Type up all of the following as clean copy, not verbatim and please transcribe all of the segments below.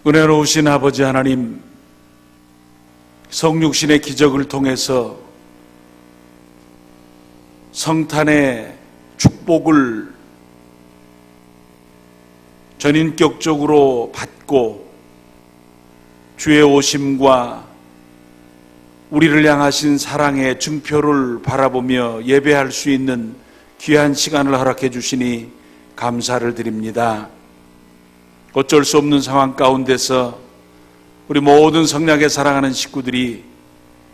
은혜로우신 아버지 하나님, 성육신의 기적을 통해서 성탄의 축복을 전인격적으로 받고 주의 오심과 우리를 향하신 사랑의 증표를 바라보며 예배할 수 있는 귀한 시간을 허락해 주시니 감사를 드립니다. 어쩔 수 없는 상황 가운데서 우리 모든 성량에 사랑하는 식구들이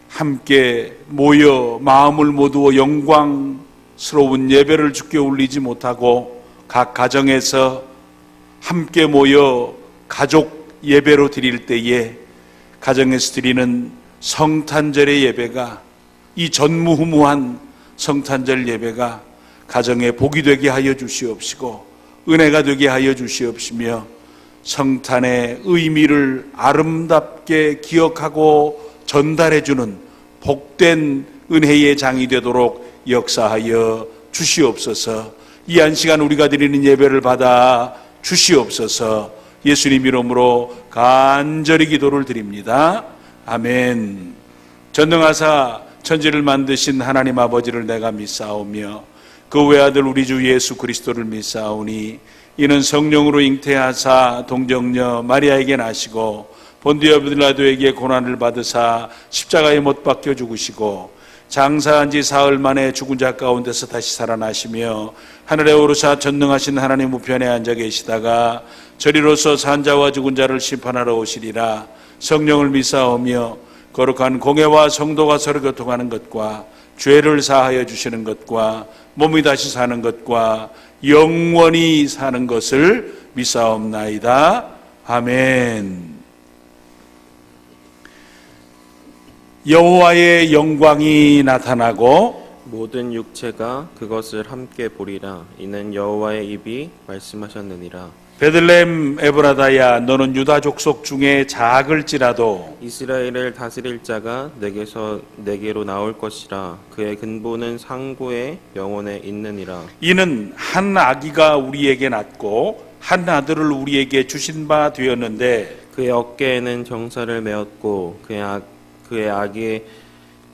함께 모여 마음을 모두어 영광스러운 예배를 주께 올리지 못하고 각 가정에서 함께 모여 가족 예배로 드릴 때에 가정에서 드리는 성탄절의 예배가, 이 전무후무한 성탄절 예배가 가정에 복이 되게 하여 주시옵시고 은혜가 되게 하여 주시옵시며 성탄의 의미를 아름답게 기억하고 전달해주는 복된 은혜의 장이 되도록 역사하여 주시옵소서. 이 한 시간 우리가 드리는 예배를 받아 주시옵소서. 예수님 이름으로 간절히 기도를 드립니다. 아멘. 전능하사 천지를 만드신 하나님 아버지를 내가 믿사오며 그 외아들 우리 주 예수 그리스도를 믿사오니 이는 성령으로 잉태하사 동정녀 마리아에게 나시고 본디오 빌라도에게 고난을 받으사 십자가에 못 박혀 죽으시고 장사한 지 사흘 만에 죽은 자 가운데서 다시 살아나시며 하늘에 오르사 전능하신 하나님 우편에 앉아 계시다가 저리로서 산 자와 죽은 자를 심판하러 오시리라. 성령을 믿사오며 거룩한 공회와 성도가 서로 교통하는 것과 죄를 사하여 주시는 것과 몸이 다시 사는 것과 영원히 사는 것을 믿사옵나이다. 아멘. 여호와의 영광이 나타나고 모든 육체가 그것을 함께 보리라. 이는 여호와의 입이 말씀하셨느니라. 베들레헴 에브라다야, 너는 유다 족속 중에 작을지라도 이스라엘을 다스릴 자가 내게로 나올 것이라. 그의 근본은 상고의 영혼에 있느니라. 이는 한 아기가 우리에게 낳고 한 아들을 우리에게 주신 바 되었는데 그의 어깨에는 정사를 메었고 그의 아기의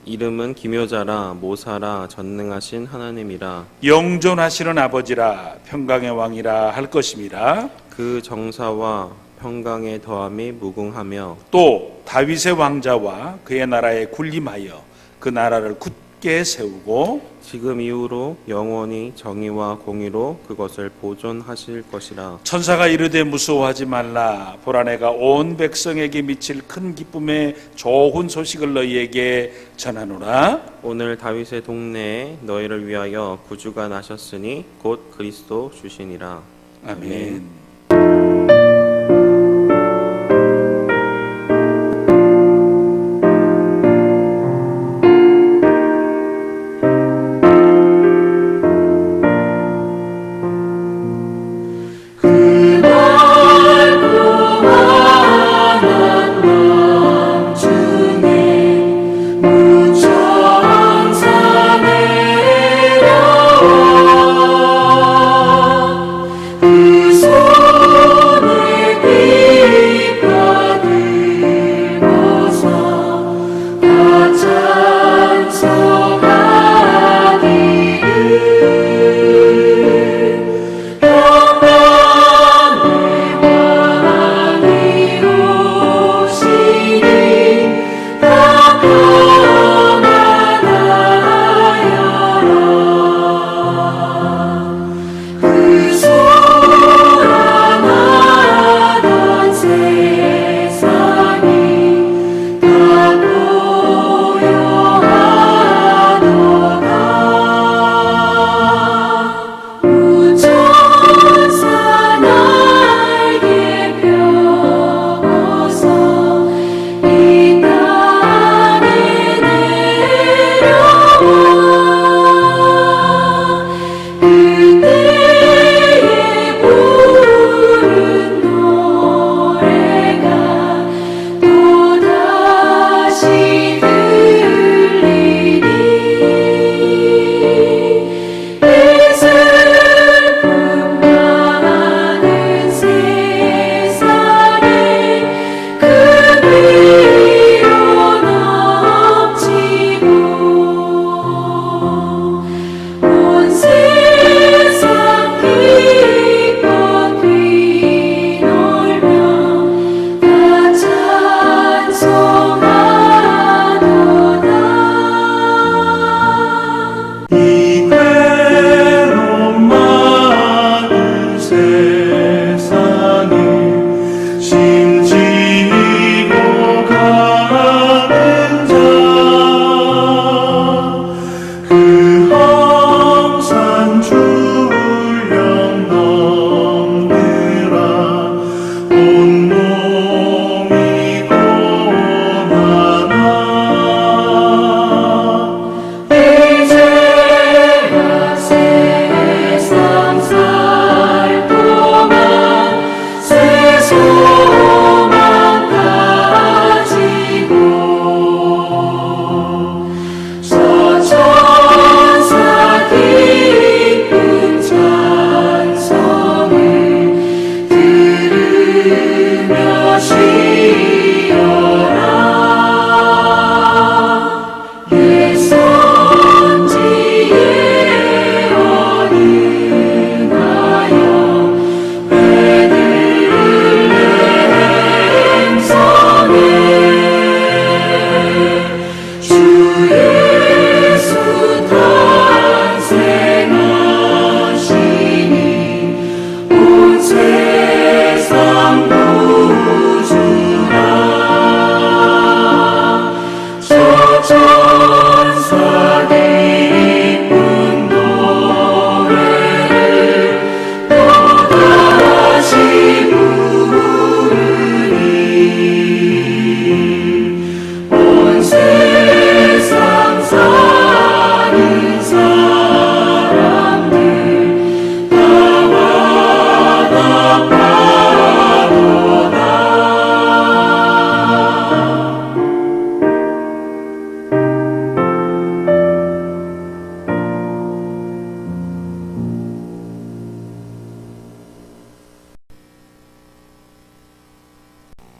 이름은 기묘자라 모사라 전능하신 하나님이라. 영존하시는 아버지라 평강의 왕이라 할 것임이라. 그 정사와 평강의 더함이 무궁하며 또 다윗의 왕자와 그의 나라에 군림하여 그 나라를 굳게 세우고 지금 이후로 영원히 정의와 공의로 그것을 보존하실 것이라. 천사가 이르되 무서워하지 말라. 보라, 내가 온 백성에게 미칠 큰 기쁨의 좋은 소식을 너희에게 전하노라. 오늘 다윗의 동네에 너희를 위하여 구주가 나셨으니 곧 그리스도 주시니라. 아멘. 그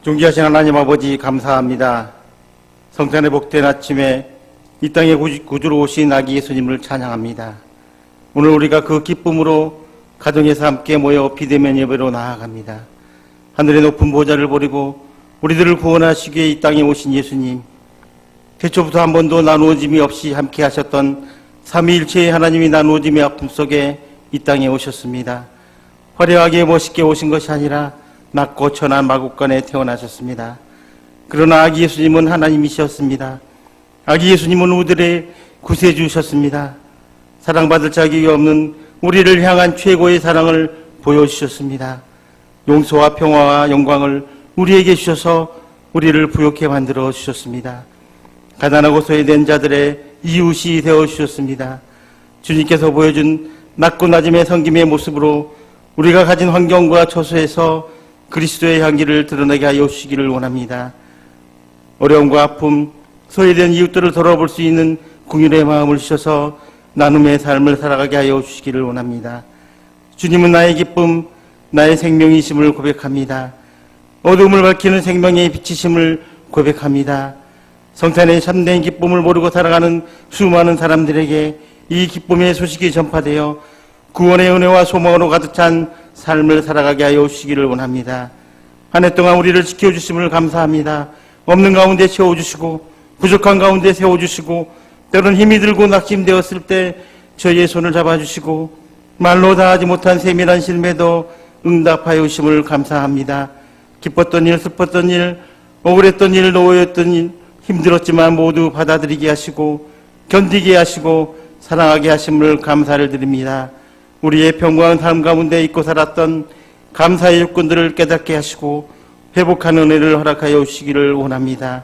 존귀하신 하나님 아버지 감사합니다. 성탄의 복된 아침에 이 땅에 구주로 오신 아기 예수님을 찬양합니다. 오늘 우리가 그 기쁨으로 가정에서 함께 모여 비대면 예배로 나아갑니다. 하늘의 높은 보좌를 버리고 우리들을 구원하시기에 이 땅에 오신 예수님, 태초부터 한 번도 나누어짐이 없이 함께 하셨던 삼위일체의 하나님이 나누어짐의 아픔 속에 이 땅에 오셨습니다. 화려하게 멋있게 오신 것이 아니라 낮고 천한 마국간에 태어나셨습니다. 그러나 아기 예수님은 하나님이셨습니다. 아기 예수님은 우리들의 구세주셨습니다. 사랑받을 자격이 없는 우리를 향한 최고의 사랑을 보여주셨습니다. 용서와 평화와 영광을 우리에게 주셔서 우리를 부욕해 만들어 주셨습니다. 가난하고 소외된 자들의 이웃이 되어 주셨습니다. 주님께서 보여준 낮고 낮음의 섬김의 모습으로 우리가 가진 환경과 처소에서 그리스도의 향기를 드러내게 하여 주시기를 원합니다. 어려움과 아픔, 소외된 이웃들을 돌아볼 수 있는 긍휼의 마음을 주셔서 나눔의 삶을 살아가게 하여 주시기를 원합니다. 주님은 나의 기쁨, 나의 생명이심을 고백합니다. 어둠을 밝히는 생명의 빛이심을 고백합니다. 성탄의 참된 기쁨을 모르고 살아가는 수많은 사람들에게 이 기쁨의 소식이 전파되어 구원의 은혜와 소망으로 가득 찬 삶을 살아가게 하여 주시기를 원합니다. 한 해 동안 우리를 지켜주심을 감사합니다. 없는 가운데 채워주시고 부족한 가운데 세워주시고 때로는 힘이 들고 낙심되었을 때 저희의 손을 잡아주시고 말로 다하지 못한 세밀한 실매도 응답하여 주심을 감사합니다. 기뻤던 일, 슬펐던 일, 억울했던 일, 노였던 일, 힘들었지만 모두 받아들이게 하시고 견디게 하시고 사랑하게 하심을 감사를 드립니다. 우리의 평범한 삶 가운데 잊고 살았던 감사의 육군들을 깨닫게 하시고 회복하는 은혜를 허락하여 주시기를 원합니다.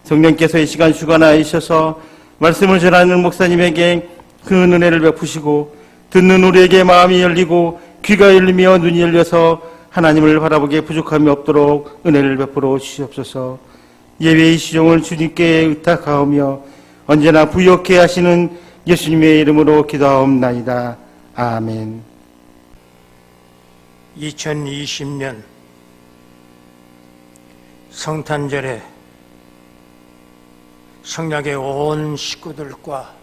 성령께서 이 시간 주관하여 주셔서 말씀을 전하는 목사님에게 그 은혜를 베푸시고 듣는 우리에게 마음이 열리고 귀가 열리며 눈이 열려서 하나님을 바라보기에 부족함이 없도록 은혜를 베풀어 주시옵소서. 예배의 시종을 주님께 의탁하오며 언제나 부욕해 하시는 예수님의 이름으로 기도하옵나이다. 아멘. 2020년 성탄절에 성약의 온 식구들과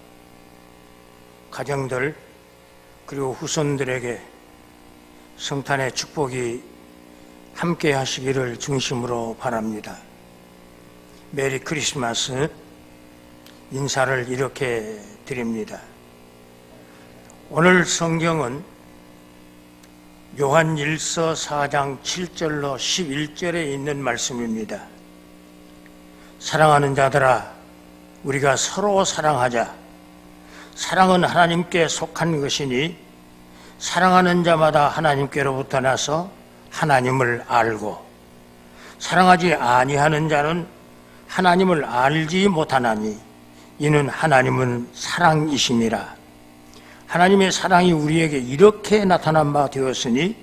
가정들 그리고 후손들에게 성탄의 축복이 함께 하시기를 중심으로 바랍니다. 메리 크리스마스 인사를 이렇게 드립니다. 오늘 성경은 요한 1서 4장 7절로 11절에 있는 말씀입니다. 사랑하는 자들아, 우리가 서로 사랑하자. 사랑은 하나님께 속한 것이니 사랑하는 자마다 하나님께로부터 나서 하나님을 알고 사랑하지 아니하는 자는 하나님을 알지 못하나니 이는 하나님은 사랑이심이라. 하나님의 사랑이 우리에게 이렇게 나타난 바 되었으니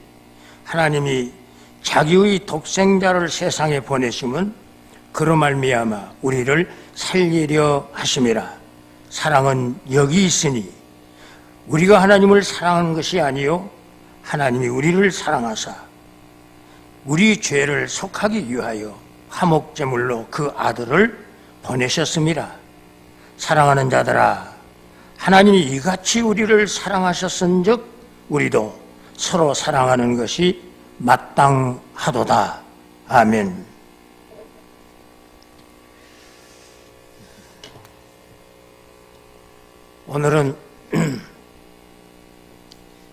하나님이 자기의 독생자를 세상에 보내심은 그로 말미암아 우리를 살리려 하심이라. 사랑은 여기 있으니 우리가 하나님을 사랑하는 것이 아니요 하나님이 우리를 사랑하사 우리 죄를 속하기 위하여 화목제물로 그 아들을 보내셨습니다. 사랑하는 자들아, 하나님이 이같이 우리를 사랑하셨은즉 우리도 서로 사랑하는 것이 마땅하도다. 아멘. 오늘은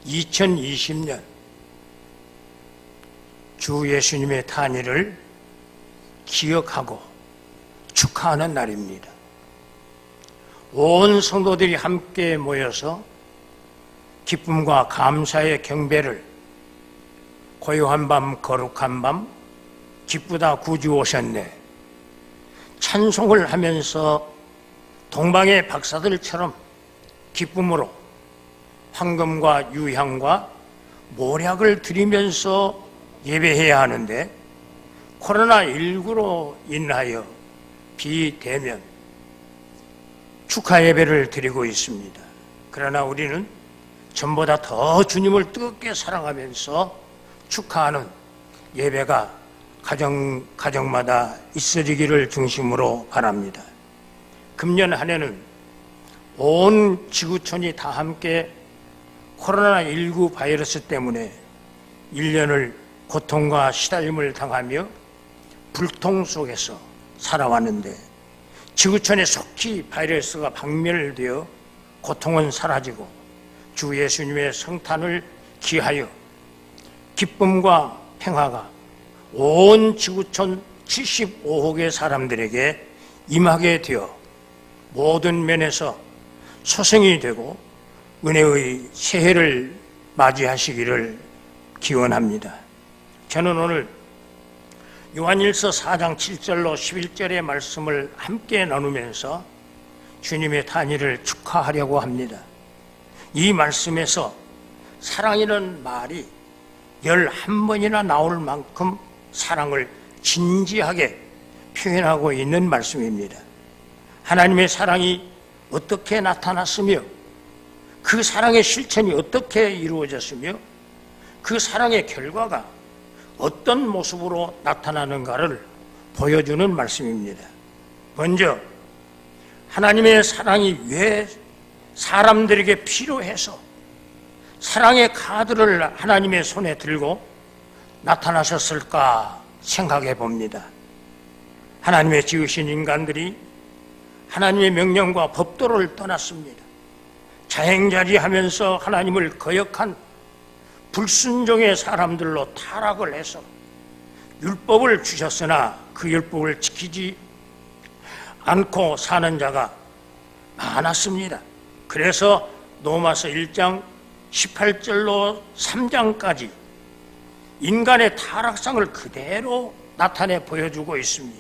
2020년 주 예수님의 탄일을 기억하고 축하하는 날입니다. 온 성도들이 함께 모여서 기쁨과 감사의 경배를 고요한 밤 거룩한 밤 기쁘다 구주 오셨네 찬송을 하면서 동방의 박사들처럼 기쁨으로 황금과 유향과 모략을 드리면서 예배해야 하는데 코로나19로 인하여 비대면 축하 예배를 드리고 있습니다. 그러나 우리는 전보다 더 주님을 뜨겁게 사랑하면서 축하하는 예배가 가정마다 있어지기를 중심으로 바랍니다. 금년 한 해는 온 지구촌이 다 함께 코로나19 바이러스 때문에 1년을 고통과 시달림을 당하며 불통 속에서 살아왔는데, 지구촌에 속히 바이러스가 박멸되어 고통은 사라지고 주 예수님의 성탄을 기하여 기쁨과 평화가 온 지구촌 75억의 사람들에게 임하게 되어 모든 면에서 소생이 되고 은혜의 새해를 맞이하시기를 기원합니다. 저는 오늘 요한일서 4장 7절로 11절의 말씀을 함께 나누면서 주님의 탄일을 축하하려고 합니다. 이 말씀에서 사랑이라는 말이 11번이나 나올 만큼 사랑을 진지하게 표현하고 있는 말씀입니다. 하나님의 사랑이 어떻게 나타났으며 그 사랑의 실천이 어떻게 이루어졌으며 그 사랑의 결과가 어떤 모습으로 나타나는가를 보여주는 말씀입니다. 먼저 하나님의 사랑이 왜 사람들에게 필요해서 사랑의 카드를 하나님의 손에 들고 나타나셨을까 생각해 봅니다. 하나님의 지으신 인간들이 하나님의 명령과 법도를 떠났습니다. 자행자리하면서 하나님을 거역한 불순종의 사람들로 타락을 해서 율법을 주셨으나 그 율법을 지키지 않고 사는 자가 많았습니다. 그래서 로마서 1장 18절로 3장까지 인간의 타락상을 그대로 나타내 보여주고 있습니다.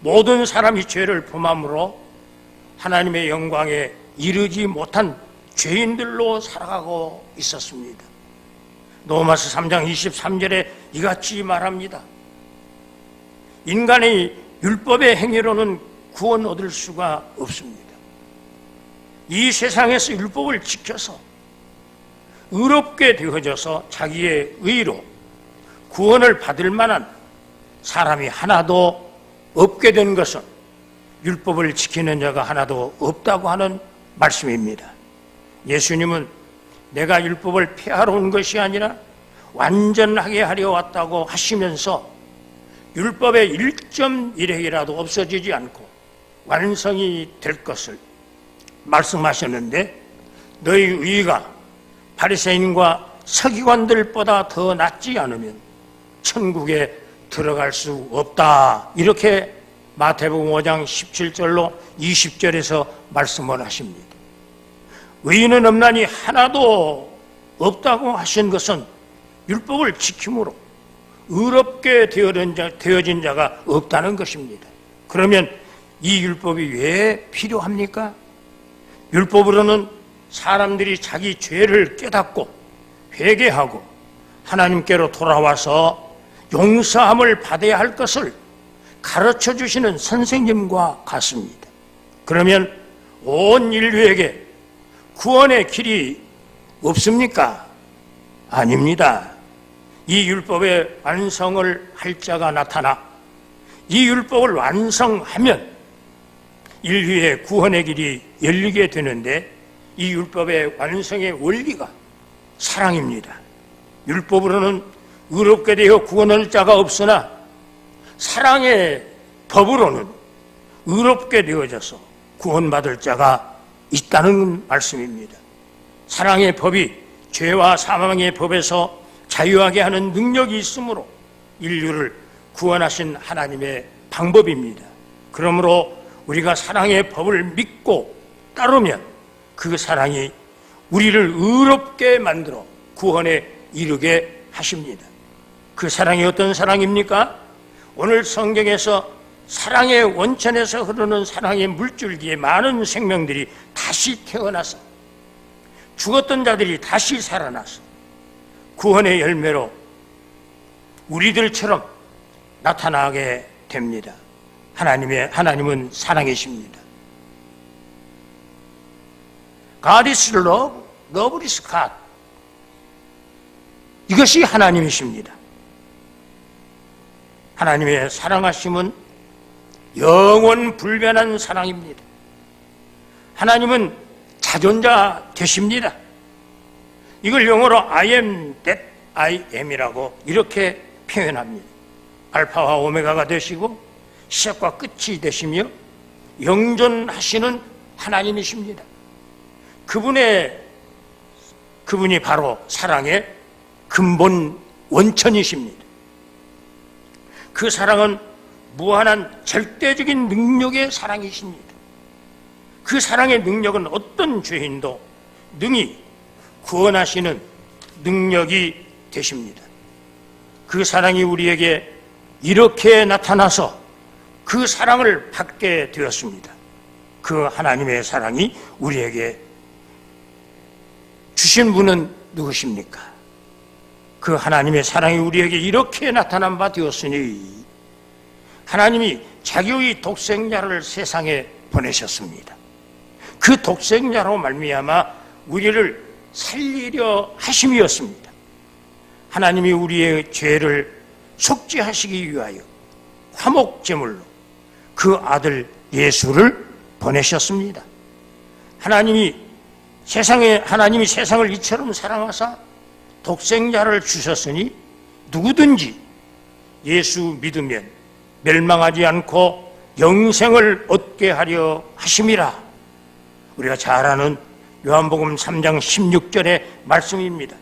모든 사람이 죄를 범함으로 하나님의 영광에 이르지 못한 죄인들로 살아가고 있었습니다. 로마서 3장 23절에 이같이 말합니다. 인간의 율법의 행위로는 구원 얻을 수가 없습니다. 이 세상에서 율법을 지켜서 의롭게 되어져서 자기의 의로 구원을 받을 만한 사람이 하나도 없게 된 것은 율법을 지키는 자가 하나도 없다고 하는 말씀입니다. 예수님은 내가 율법을 폐하러 온 것이 아니라 완전하게 하려 왔다고 하시면서 율법의 1.1핵이라도 없어지지 않고 완성이 될 것을 말씀하셨는데, 너희 의가 바리새인과 서기관들보다 더 낫지 않으면 천국에 들어갈 수 없다, 이렇게 마태복음 5장 17절로 20절에서 말씀을 하십니다. 의인은 없나니 하나도 없다고 하신 것은 율법을 지킴으로 의롭게 되어진 자가 없다는 것입니다. 그러면 이 율법이 왜 필요합니까? 율법으로는 사람들이 자기 죄를 깨닫고 회개하고 하나님께로 돌아와서 용서함을 받아야 할 것을 가르쳐 주시는 선생님과 같습니다. 그러면 온 인류에게 구원의 길이 없습니까? 아닙니다. 이 율법의 완성을 할 자가 나타나 이 율법을 완성하면 인류의 구원의 길이 열리게 되는데, 이 율법의 완성의 원리가 사랑입니다. 율법으로는 의롭게 되어 구원할 자가 없으나 사랑의 법으로는 의롭게 되어져서 구원받을 자가 있다는 말씀입니다. 사랑의 법이 죄와 사망의 법에서 자유하게 하는 능력이 있으므로 인류를 구원하신 하나님의 방법입니다. 그러므로 우리가 사랑의 법을 믿고 따르면 그 사랑이 우리를 의롭게 만들어 구원에 이르게 하십니다. 그 사랑이 어떤 사랑입니까? 오늘 성경에서 사랑의 원천에서 흐르는 사랑의 물줄기에 많은 생명들이 다시 태어나서, 죽었던 자들이 다시 살아나서 구원의 열매로 우리들처럼 나타나게 됩니다. 하나님은 사랑이십니다. God is love, love is God. 이것이 하나님이십니다. 하나님의 사랑하심은 영원 불변한 사랑입니다. 하나님은 자존자 되십니다. 이걸 영어로 I am that I am이라고 이렇게 표현합니다. 알파와 오메가가 되시고 시작과 끝이 되시며 영존하시는 하나님이십니다. 그분이 바로 사랑의 근본 원천이십니다. 그 사랑은 무한한 절대적인 능력의 사랑이십니다. 그 사랑의 능력은 어떤 죄인도 능히 구원하시는 능력이 되십니다. 그 사랑이 우리에게 이렇게 나타나서 그 사랑을 받게 되었습니다. 그 하나님의 사랑이 우리에게 주신 분은 누구십니까? 그 하나님의 사랑이 우리에게 이렇게 나타난 바 되었으니 하나님이 자기의 독생자를 세상에 보내셨습니다. 그 독생자로 말미암아 우리를 살리려 하심이었습니다. 하나님이 우리의 죄를 속죄하시기 위하여 화목제물로 그 아들 예수를 보내셨습니다. 하나님이 세상을 이처럼 사랑하사 독생자를 주셨으니 누구든지 예수 믿으면 멸망하지 않고 영생을 얻게 하려 하심이라. 우리가 잘 아는 요한복음 3장 16절의 말씀입니다.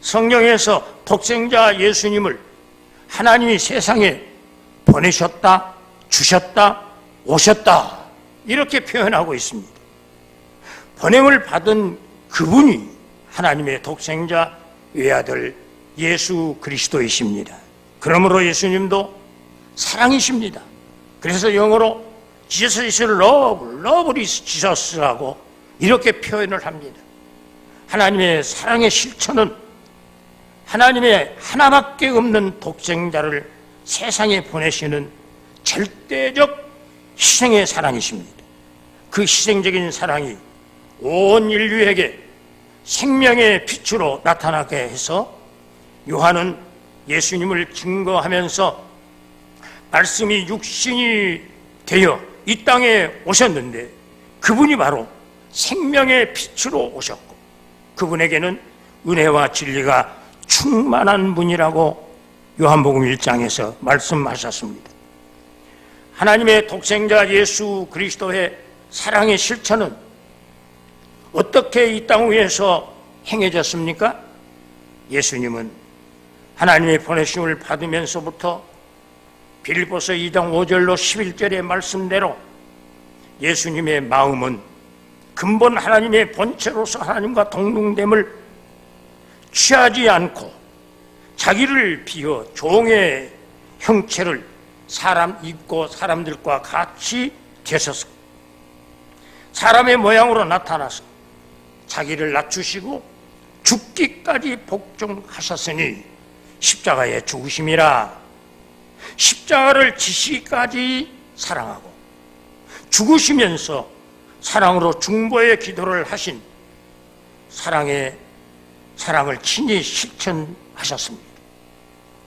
성경에서 독생자 예수님을 하나님이 세상에 보내셨다, 주셨다, 오셨다 이렇게 표현하고 있습니다. 보냄을 받은 그분이 하나님의 독생자 외아들 예수 그리스도이십니다. 그러므로 예수님도 사랑이십니다. 그래서 영어로 Jesus is love, love is Jesus라고 이렇게 표현을 합니다. 하나님의 사랑의 실천은 하나님의 하나밖에 없는 독생자를 세상에 보내시는 절대적 희생의 사랑이십니다. 그 희생적인 사랑이 온 인류에게 생명의 빛으로 나타나게 해서 요한은 예수님을 증거하면서 말씀이 육신이 되어 이 땅에 오셨는데 그분이 바로 생명의 빛으로 오셨고 그분에게는 은혜와 진리가 충만한 분이라고 요한복음 1장에서 말씀하셨습니다. 하나님의 독생자 예수 그리스도의 사랑의 실천은 어떻게 이 땅 위에서 행해졌습니까? 예수님은 하나님의 보내심을 받으면서부터 빌립보서 2장 5절로 11절의 말씀대로 예수님의 마음은 근본 하나님의 본체로서 하나님과 동등됨을 취하지 않고 자기를 비어 종의 형체를 사람 있고 사람들과 같이 되셔서 사람의 모양으로 나타나서 자기를 낮추시고 죽기까지 복종하셨으니 십자가에 죽으심이라. 십자가를 지시까지 사랑하고 죽으시면서 사랑으로 중보의 기도를 하신 사랑을 친히 실천하셨습니다.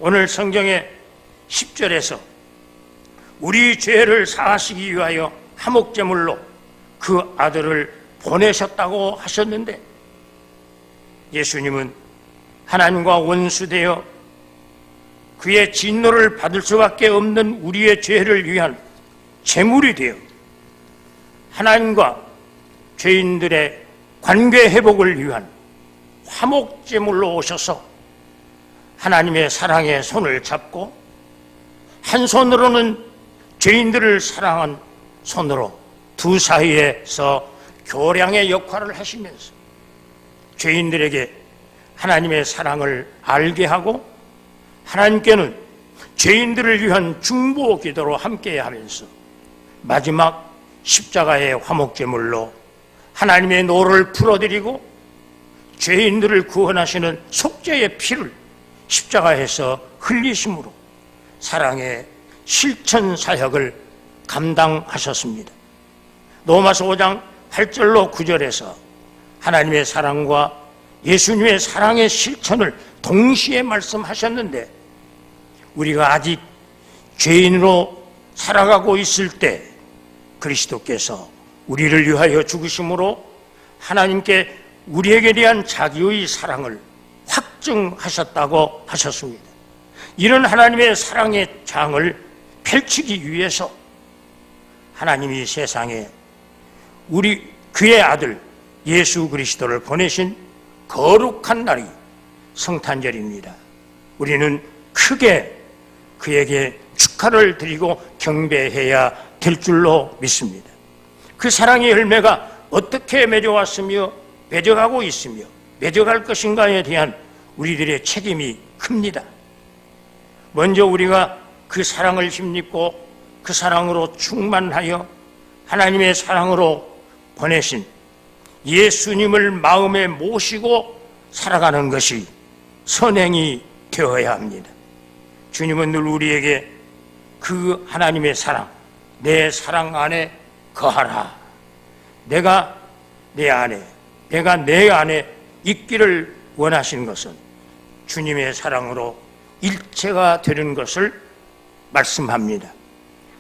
오늘 성경의 10절에서 우리 죄를 사하시기 위하여 화목제물로 그 아들을 보내셨다고 하셨는데 예수님은 하나님과 원수되어 그의 진노를 받을 수밖에 없는 우리의 죄를 위한 제물이 되어 하나님과 죄인들의 관계 회복을 위한 화목제물로 오셔서 하나님의 사랑의 손을 잡고 한 손으로는 죄인들을 사랑한 손으로 두 사이에서 교량의 역할을 하시면서 죄인들에게 하나님의 사랑을 알게 하고 하나님께는 죄인들을 위한 중보 기도로 함께 하면서 마지막 십자가의 화목제물로 하나님의 노를 풀어드리고 죄인들을 구원하시는 속죄의 피를 십자가에서 흘리심으로 사랑의 실천 사역을 감당하셨습니다. 로마서 5장 8절로 9절에서 하나님의 사랑과 예수님의 사랑의 실천을 동시에 말씀하셨는데 우리가 아직 죄인으로 살아가고 있을 때 그리스도께서 우리를 위하여 죽으심으로 하나님께 우리에게 대한 자기의 사랑을 확증하셨다고 하셨습니다. 이런 하나님의 사랑의 장을 펼치기 위해서 하나님이 세상에 그의 아들 예수 그리스도를 보내신 거룩한 날이 성탄절입니다. 우리는 크게 그에게 축하를 드리고 경배해야 될 줄로 믿습니다. 그 사랑의 열매가 어떻게 맺어왔으며 맺어가고 있으며 맺어갈 것인가에 대한 우리들의 책임이 큽니다. 먼저 우리가 그 사랑을 힘입고 그 사랑으로 충만하여 하나님의 사랑으로 보내신 예수님을 마음에 모시고 살아가는 것이 선행이 되어야 합니다. 주님은 늘 우리에게 그 하나님의 사랑, 내 사랑 안에 거하라. 내가 내 안에, 내가 내 안에 있기를 원하시는 것은 주님의 사랑으로 일체가 되는 것을 말씀합니다.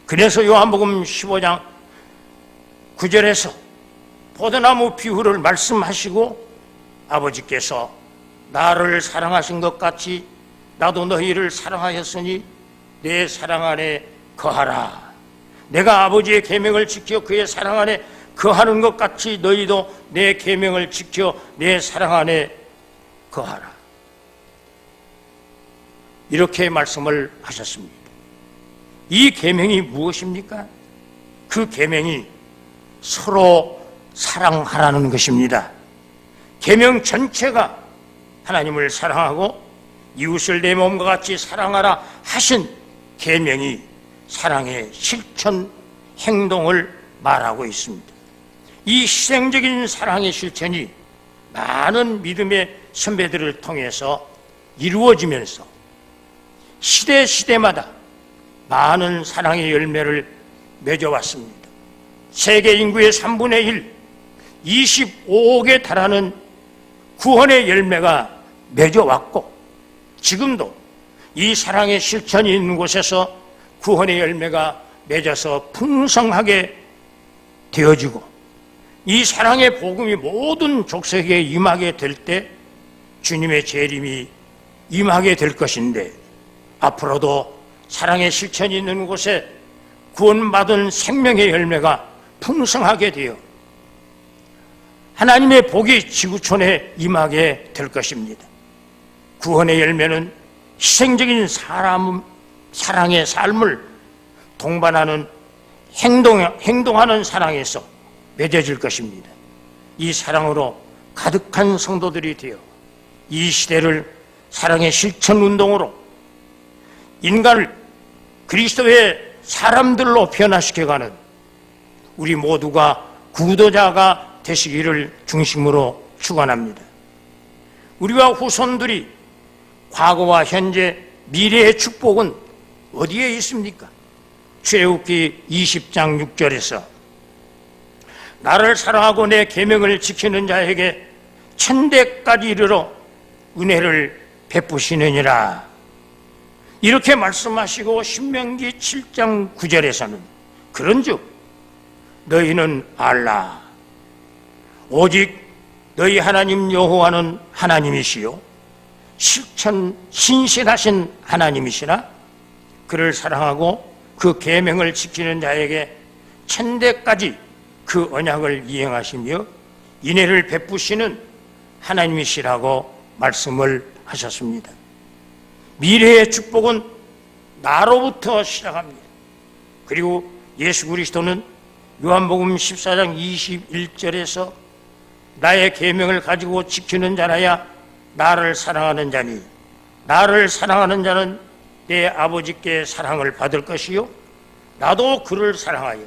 그래서 요한복음 15장 9절에서 포도나무 비유를 말씀하시고 아버지께서 나를 사랑하신 것 같이 나도 너희를 사랑하였으니 내 사랑 안에 거하라. 내가 아버지의 계명을 지켜 그의 사랑 안에 거하는 것 같이 너희도 내 계명을 지켜 내 사랑 안에 거하라. 이렇게 말씀을 하셨습니다. 이 계명이 무엇입니까? 그 계명이 서로 사랑하라는 것입니다. 계명 전체가 하나님을 사랑하고 이웃을 내 몸과 같이 사랑하라 하신 계명이 사랑의 실천 행동을 말하고 있습니다. 이 희생적인 사랑의 실천이 많은 믿음의 선배들을 통해서 이루어지면서 시대마다 많은 사랑의 열매를 맺어왔습니다. 세계 인구의 3분의 1, 25억에 달하는 구원의 열매가 맺어왔고 지금도 이 사랑의 실천이 있는 곳에서 구원의 열매가 맺어서 풍성하게 되어지고 이 사랑의 복음이 모든 족속에 임하게 될 때 주님의 재림이 임하게 될 것인데 앞으로도 사랑의 실천이 있는 곳에 구원받은 생명의 열매가 풍성하게 되어 하나님의 복이 지구촌에 임하게 될 것입니다. 구원의 열매는 희생적인 사랑의 삶을 동반하는 행동하는 사랑에서 맺어질 것입니다. 이 사랑으로 가득한 성도들이 되어 이 시대를 사랑의 실천 운동으로 인간을 그리스도의 사람들로 변화시켜가는 우리 모두가 구도자가 되시기를 중심으로 축원합니다. 우리와 후손들이 과거와 현재, 미래의 축복은 어디에 있습니까? 출애굽기 20장 6절에서 나를 사랑하고 내 계명을 지키는 자에게 천대까지 이르러 은혜를 베푸시느니라. 이렇게 말씀하시고 신명기 7장 9절에서는 그런즉 너희는 알라. 오직 너희 하나님 여호와는 하나님이시요 신실하신 하나님이시라. 그를 사랑하고 그 계명을 지키는 자에게 천대까지 그 언약을 이행하시며 인애를 베푸시는 하나님이시라고 말씀을 하셨습니다. 미래의 축복은 나로부터 시작합니다. 그리고 예수 그리스도는 요한복음 14장 21절에서 나의 계명을 가지고 지키는 자라야 나를 사랑하는 자니 나를 사랑하는 자는 내 아버지께 사랑을 받을 것이요 나도 그를 사랑하여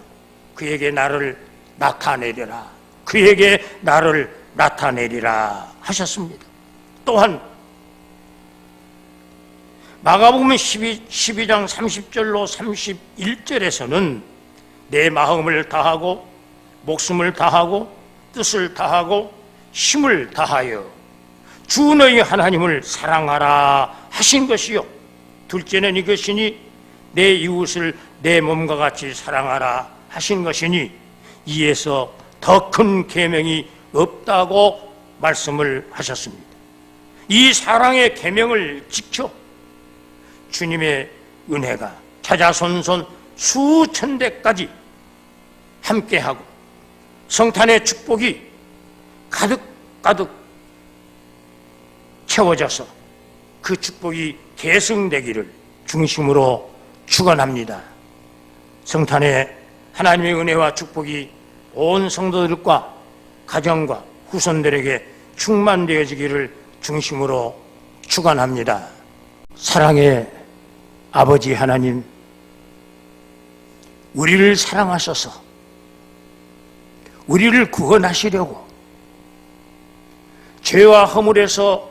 그에게 나를 나타내리라. 그에게 나를 나타내리라 하셨습니다. 또한 마가복음 12장 30절로 31절에서는 내 마음을 다하고 목숨을 다하고 뜻을 다하고 힘을 다하여 주 너희 하나님을 사랑하라 하신 것이요 둘째는 이것이니 내 이웃을 내 몸과 같이 사랑하라 하신 것이니 이에서 더 큰 계명이 없다고 말씀을 하셨습니다. 이 사랑의 계명을 지켜 주님의 은혜가 자자손손 수천 대까지 함께하고 성탄의 축복이 가득가득 채워져서 그 축복이 계승되기를 중심으로 축원합니다. 성탄의 하나님의 은혜와 축복이 온 성도들과 가정과 후손들에게 충만되어지기를 중심으로 축원합니다. 사랑의 아버지 하나님, 우리를 사랑하셔서 우리를 구원하시려고 죄와 허물에서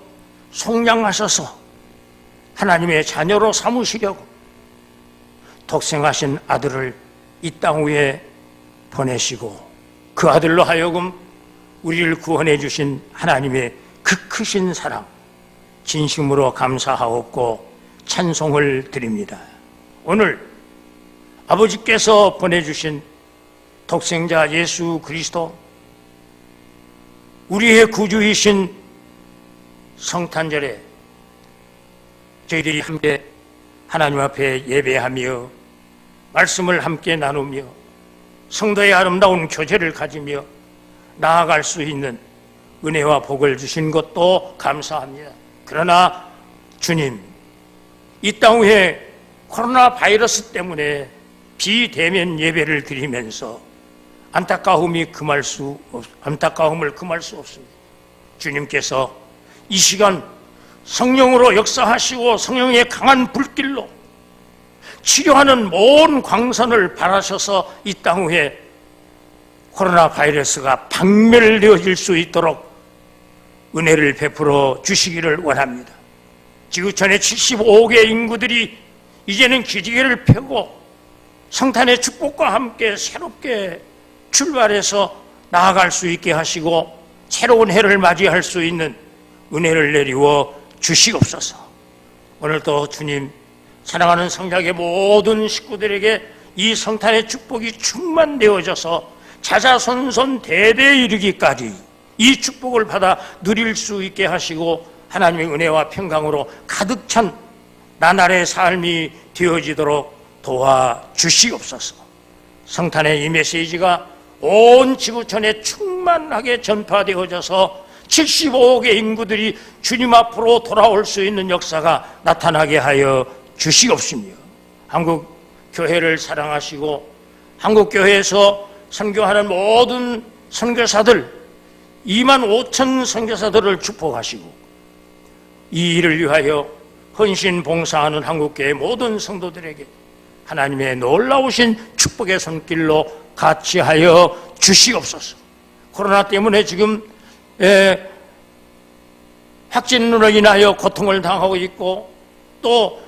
속량하셔서 하나님의 자녀로 삼으시려고 독생하신 아들을 이 땅 위에 보내시고 그 아들로 하여금 우리를 구원해 주신 하나님의 그 크신 사랑 진심으로 감사하옵고 찬송을 드립니다. 오늘 아버지께서 보내주신 독생자 예수 그리스도, 우리의 구주이신 성탄절에 저희들이 함께 하나님 앞에 예배하며 말씀을 함께 나누며 성도의 아름다운 교제를 가지며 나아갈 수 있는 은혜와 복을 주신 것도 감사합니다. 그러나 주님, 이 땅 위에 코로나 바이러스 때문에 비대면 예배를 드리면서 안타까움을 금할 수 없습니다. 주님께서 이 시간 성령으로 역사하시고 성령의 강한 불길로 치료하는 모든 광선을 발하셔서 이 땅 위에 코로나 바이러스가 박멸되어질 수 있도록 은혜를 베풀어 주시기를 원합니다. 지구촌의 75개 인구들이 이제는 기지개를 펴고 성탄의 축복과 함께 새롭게 출발해서 나아갈 수 있게 하시고 새로운 해를 맞이할 수 있는 은혜를 내리워 주시옵소서. 오늘도 주님, 사랑하는 성작의 모든 식구들에게 이 성탄의 축복이 충만되어져서 자자손손 대대에 이르기까지 이 축복을 받아 누릴 수 있게 하시고 하나님의 은혜와 평강으로 가득 찬 나날의 삶이 되어지도록 도와주시옵소서. 성탄의 이 메시지가 온 지구촌에 충만하게 전파되어져서 75억의 인구들이 주님 앞으로 돌아올 수 있는 역사가 나타나게 하여 주시옵시며, 한국 교회를 사랑하시고 한국 교회에서 선교하는 모든 선교사들 2만 5천 선교사들을 축복하시고 이 일을 위하여 헌신 봉사하는 한국교회 모든 성도들에게 하나님의 놀라우신 축복의 손길로 같이 하여 주시옵소서. 코로나 때문에 지금 확진으로 인하여 고통을 당하고 있고 또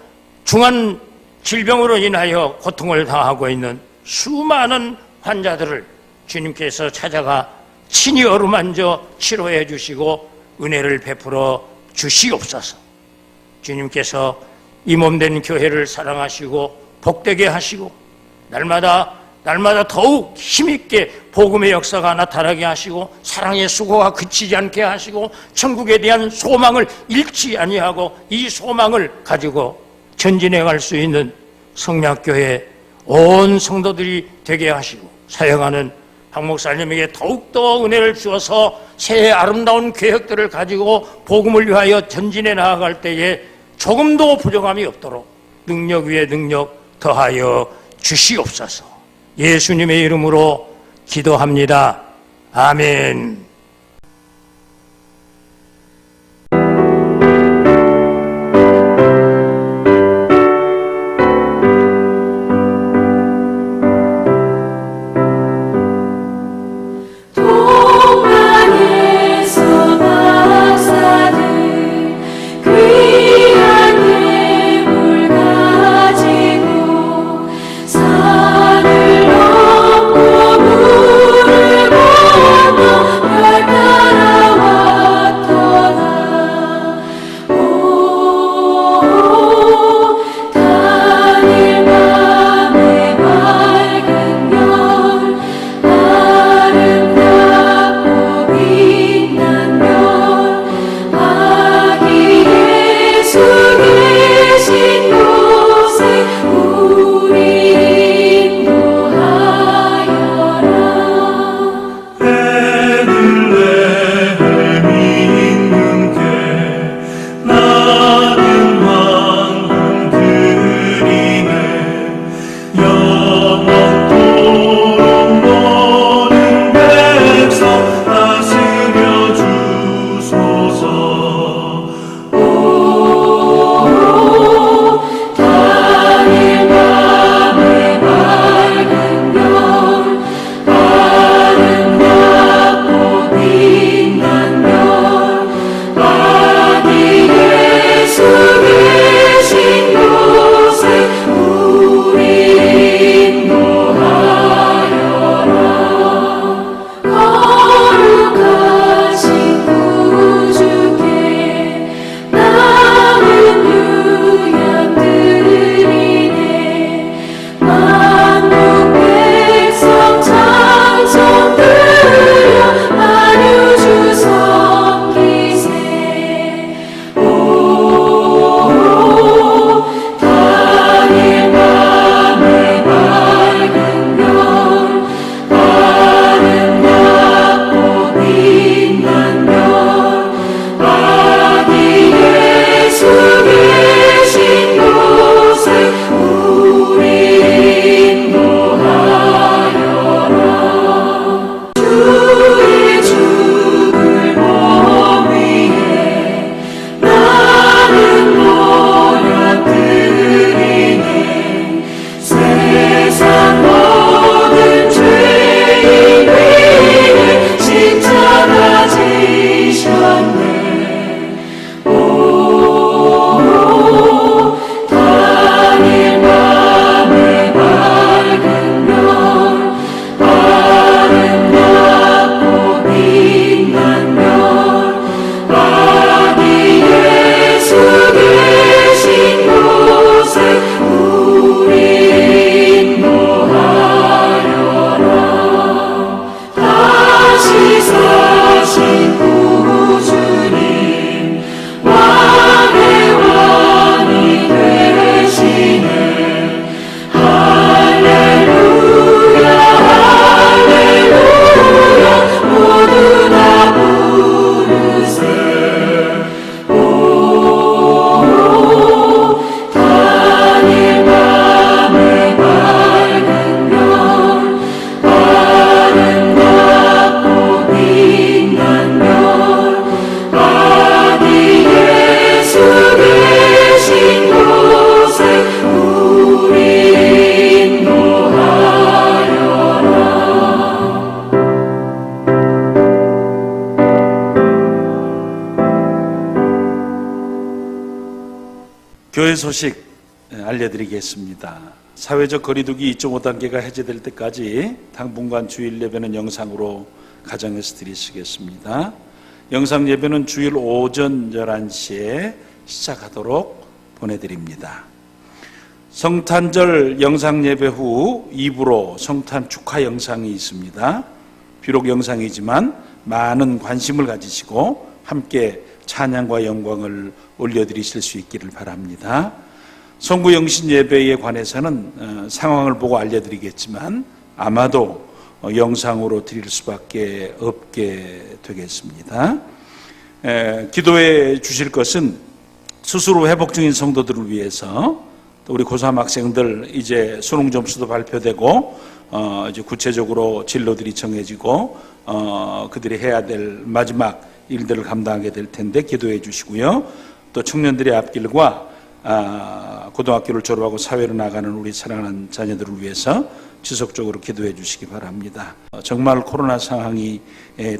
중한 질병으로 인하여 고통을 당하고 있는 수많은 환자들을 주님께서 찾아가 친히 어루만져 치료해 주시고 은혜를 베풀어 주시옵소서. 주님께서 이 몸된 교회를 사랑하시고 복되게 하시고 날마다 더욱 힘있게 복음의 역사가 나타나게 하시고 사랑의 수고가 그치지 않게 하시고 천국에 대한 소망을 잃지 아니하고 이 소망을 가지고 전진해 갈 수 있는 성략교회 온 성도들이 되게 하시고 사역하는 박 목사님에게 더욱더 은혜를 주어서 새해 아름다운 계획들을 가지고 복음을 위하여 전진해 나아갈 때에 조금도 부족함이 없도록 능력 위에 능력 더하여 주시옵소서. 예수님의 이름으로 기도합니다. 아멘. 산을 넘고 물을 건너 교회 소식 알려드리겠습니다. 사회적 거리두기 2.5단계가 해제될 때까지 당분간 주일 예배는 영상으로 가정에서 드리시겠습니다. 영상 예배는 주일 오전 11시에 시작하도록 보내드립니다. 성탄절 영상 예배 후 2부로 성탄 축하 영상이 있습니다. 비록 영상이지만 많은 관심을 가지시고 함께 찬양과 영광을 올려드리실 수 있기를 바랍니다. 성구 영신 예배에 관해서는 상황을 보고 알려드리겠지만 아마도 영상으로 드릴 수밖에 없게 되겠습니다. 기도해 주실 것은 스스로 회복 중인 성도들을 위해서, 또 우리 고3 학생들 이제 수능 점수도 발표되고 이제 구체적으로 진로들이 정해지고 그들이 해야 될 마지막 일들을 감당하게 될 텐데 기도해 주시고요. 또 청년들의 앞길과 고등학교를 졸업하고 사회로 나가는 우리 사랑하는 자녀들을 위해서 지속적으로 기도해 주시기 바랍니다. 정말 코로나 상황이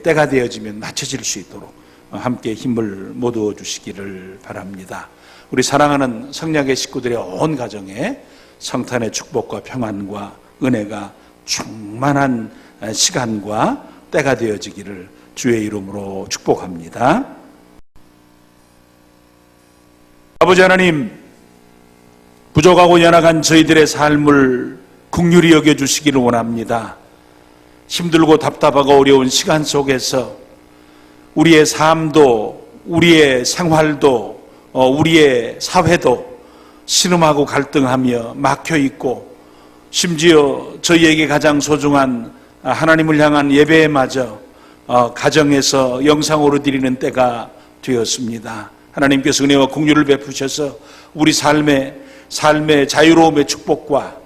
때가 되어지면 낮춰질 수 있도록 함께 힘을 모두어 주시기를 바랍니다. 우리 사랑하는 성략의 식구들의 온 가정에 성탄의 축복과 평안과 은혜가 충만한 시간과 때가 되어지기를 주의 이름으로 축복합니다. 아버지 하나님, 부족하고 연약한 저희들의 삶을 긍휼히 여겨주시기를 원합니다. 힘들고 답답하고 어려운 시간 속에서 우리의 삶도, 우리의 생활도, 우리의 사회도 신음하고 갈등하며 막혀있고, 심지어 저희에게 가장 소중한 하나님을 향한 예배마저 가정에서 영상으로 드리는 때가 되었습니다. 하나님께서 은혜와 긍휼을 베푸셔서 우리 삶의 자유로움의 축복과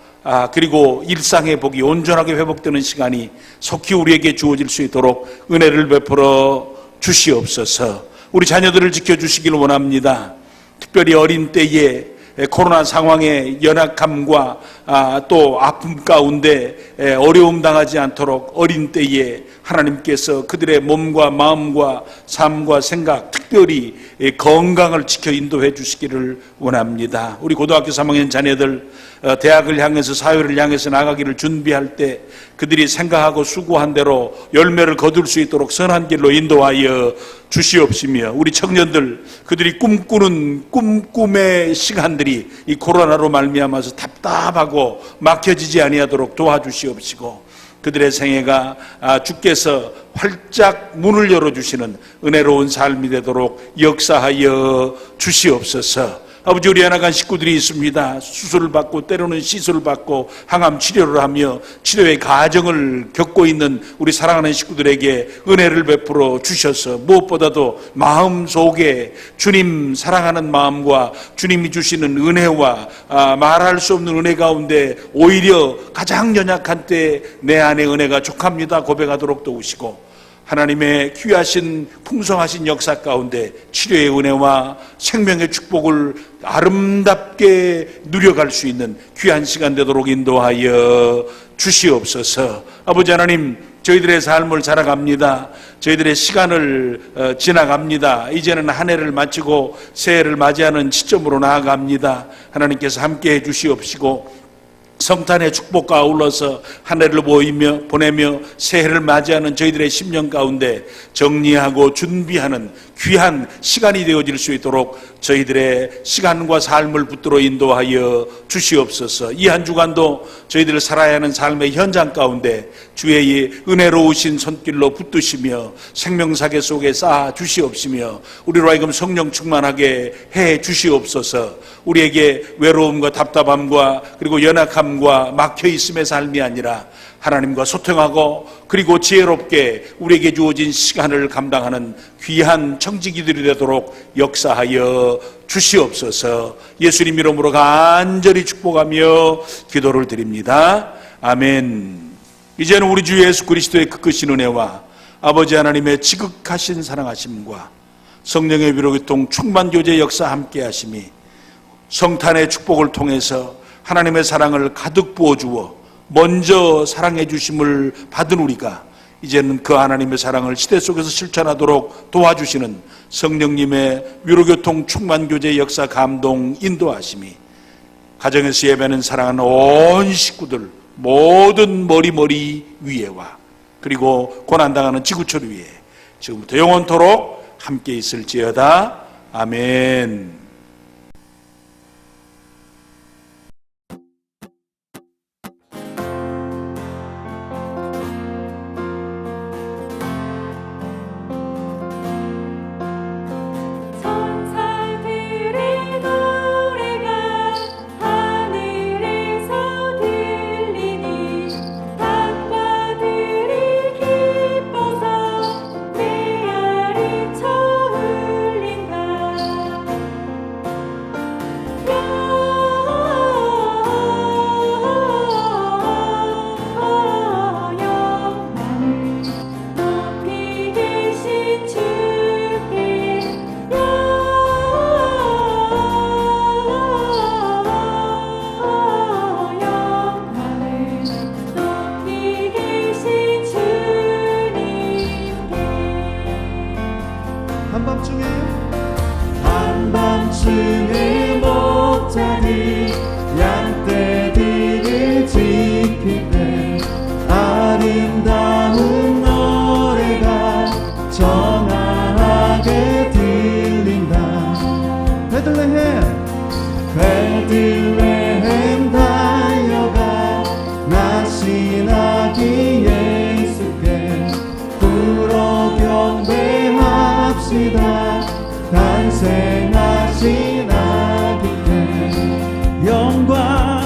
그리고 일상의 복이 온전하게 회복되는 시간이 속히 우리에게 주어질 수 있도록 은혜를 베풀어 주시옵소서. 우리 자녀들을 지켜주시기를 원합니다. 특별히 어린 때에 코로나 상황의 연약함과 또 아픔 가운데 어려움 당하지 않도록 어린 때에 하나님께서 그들의 몸과 마음과 삶과 생각, 특별히 건강을 지켜 인도해 주시기를 원합니다. 우리 고등학교 3학년 자녀들 대학을 향해서 사회를 향해서 나가기를 준비할 때 그들이 생각하고 수고한 대로 열매를 거둘 수 있도록 선한 길로 인도하여 주시옵시며, 우리 청년들 그들이 꿈꾸는 꿈꿈의 시간들이 이 코로나로 말미암아서 답답하고 막혀지지 아니하도록 도와주시옵시고, 그들의 생애가 주께서 활짝 문을 열어주시는 은혜로운 삶이 되도록 역사하여 주시옵소서. 아버지, 우리 연약한 식구들이 있습니다. 수술을 받고 때로는 시술을 받고 항암 치료를 하며 치료의 과정을 겪고 있는 우리 사랑하는 식구들에게 은혜를 베풀어 주셔서 무엇보다도 마음속에 주님 사랑하는 마음과 주님이 주시는 은혜와 말할 수 없는 은혜 가운데 오히려 가장 연약한 때 내 안에 은혜가 족합니다 고백하도록 도우시고, 하나님의 귀하신 풍성하신 역사 가운데 치료의 은혜와 생명의 축복을 아름답게 누려갈 수 있는 귀한 시간 되도록 인도하여 주시옵소서. 아버지 하나님, 저희들의 삶을 살아갑니다. 저희들의 시간을 지나갑니다. 이제는 한 해를 마치고 새해를 맞이하는 시점으로 나아갑니다. 하나님께서 함께해 주시옵시고, 성탄의 축복과 아울러서 한 해를 보내며 새해를 맞이하는 저희들의 10년 가운데 정리하고 준비하는 귀한 시간이 되어질 수 있도록 저희들의 시간과 삶을 붙들어 인도하여 주시옵소서. 이 한 주간도 저희들 살아야 하는 삶의 현장 가운데 주의 은혜로우신 손길로 붙드시며 생명사계 속에 쌓아 주시옵시며, 우리로 하여금 성령 충만하게 해 주시옵소서. 우리에게 외로움과 답답함과 그리고 연약함과 막혀있음의 삶이 아니라 하나님과 소통하고 그리고 지혜롭게 우리에게 주어진 시간을 감당하는 귀한 청지기들이 되도록 역사하여 주시옵소서. 예수님 이름으로 간절히 축복하며 기도를 드립니다. 아멘. 이제는 우리 주 예수 그리스도의 그 크신 은혜와 아버지 하나님의 지극하신 사랑하심과 성령의 위로교통 충만 교제 역사 함께 하심이 성탄의 축복을 통해서 하나님의 사랑을 가득 부어주어 먼저 사랑해 주심을 받은 우리가 이제는 그 하나님의 사랑을 시대 속에서 실천하도록 도와주시는 성령님의 위로교통 충만교제 역사 감동 인도하심이 가정에서 예배하는 사랑하는 온 식구들 모든 머리 위에와 그리고 고난당하는 지구촌 위에 지금부터 영원토록 함께 있을지어다. 아멘. 천사들의 노래가 하늘에서 들리니 땅과들이 기뻐서 메아리쳐 흘린다. 영광을 높이 계신 주께 영광을 높이 계신 주님께 한밤중에 목자들 양떼들을 지킬 때 아름다운 노래가 정아하게 들린다. 베들레헴 달려가 나신 아기 예수께 불어 경배합시다. 탄생하신 아기께 영광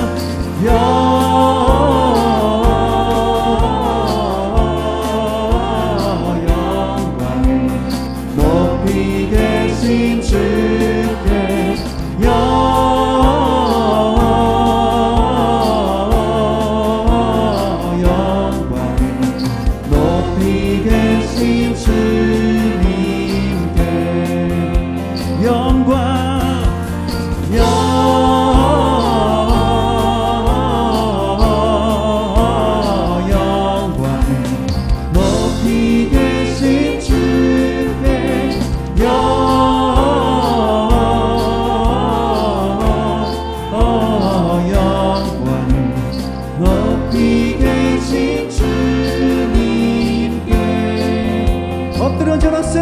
영광을 높이 계신 주께 영광을 높이 계신 주님께 영광 영광을 높이 계신 주께 영광을 높이 계신 주님께 엎드려 절하세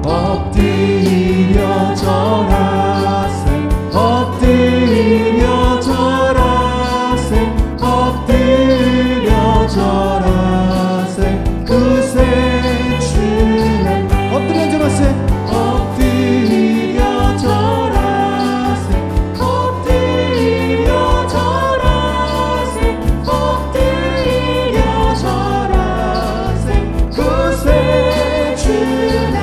엎드려 절하세 엎드려 절하세 엎드려 절하세 그새 주는 엎드려 절하세 엎드려 절하세 엎드려 절하세 엎드려 절하세 그새 주는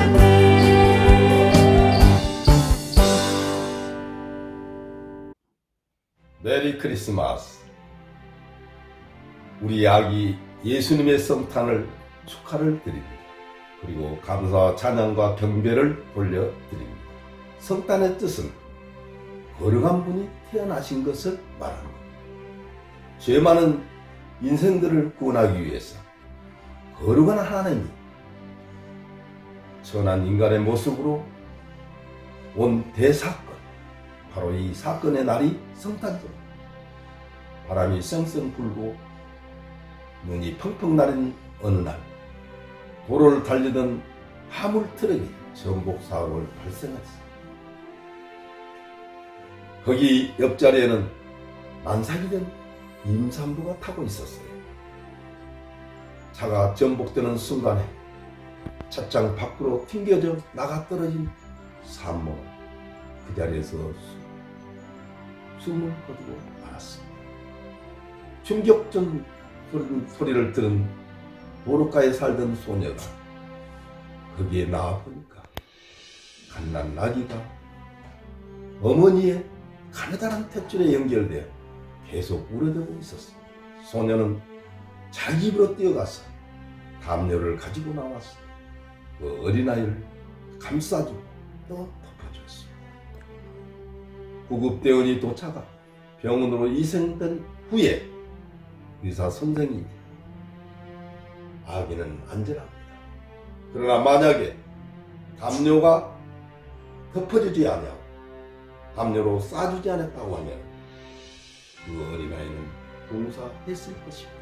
메리 크리스마스. 우리 아기 예수님의 성탄을 축하를 드립니다. 그리고 감사와 찬양과 경배를 돌려드립니다. 성탄의 뜻은 거룩한 분이 태어나신 것을 말합니다. 죄 많은 인생들을 구원하기 위해서 거룩한 하나님이 선한 인간의 모습으로 온 대사건, 바로 이 사건의 날이 성탄절. 바람이 쌩쌩 불고 눈이 펑펑 내린 어느 날, 도로를 달리던 화물 트럭이 전복 사고를 발생했습니다. 거기 옆자리에는 만삭이 된 임산부가 타고 있었어요. 차가 전복되는 순간에 찻장 밖으로 튕겨져 나가 떨어진 산모는 그 자리에서 숨을 거두고 말았습니다. 충격적인 소리를 들은 도로가에 살던 소녀가 거기에 나와보니까 갓난 아기가 어머니의 가느다란 탯줄에 연결되어 계속 우러대고 있었습니다. 소녀는 자기 입으로 뛰어가서 담요를 가지고 나와서 그 어린아이를 감싸주고 또 덮어주었습니다. 구급대원이 도착하 병원으로 이송된 후에 의사 선생님이 아기는 안전합니다. 그러나 만약에 담요가 덮어주지 아니하고 담요로 싸주지 않았다고 하면 그 어린아이는 봉사했을 것입니다.